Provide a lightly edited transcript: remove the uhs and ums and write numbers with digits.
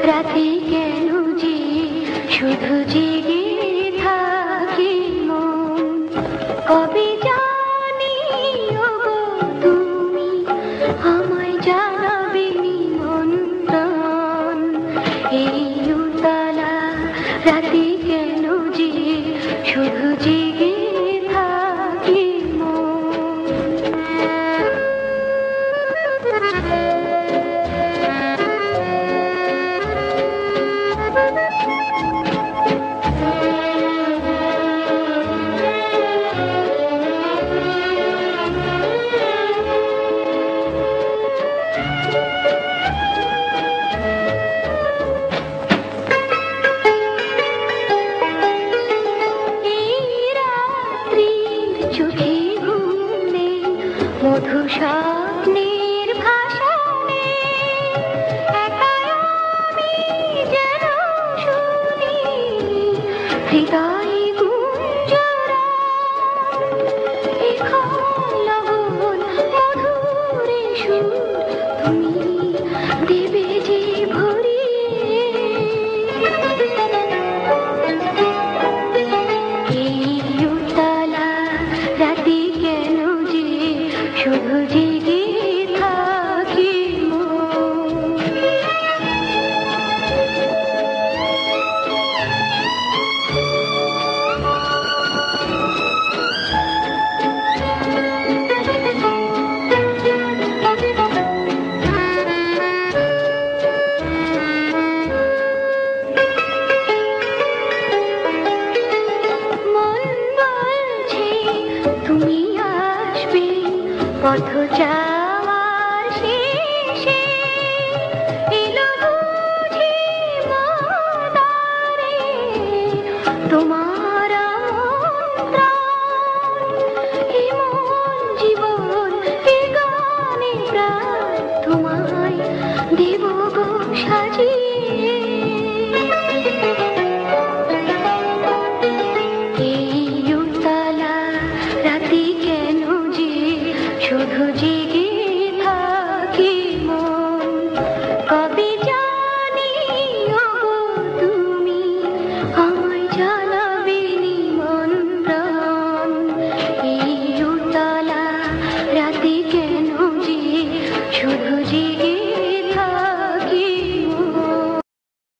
রাতে কেন যে শুধু জেগে থাকি মন, কবে জানি ওগো তুমি আমায় জানাবে নিমন্ত্রণ। এই উতলা রাতে কেন যে শুধু জেগে থাকি চোখে ঘুমনে মধু স্বপ্নের ভাষণে একাই আমি যেন শুনি হৃদয় গুঞ্জরা লবণ মধুরে সুর তুমি দেবে যে ভরিয়ে। রাতে কেন যে শুধু জেগে থাকি তুমি আসবে পথ যাওয়ার শেষে, এলো বুঝি মদারে তোমার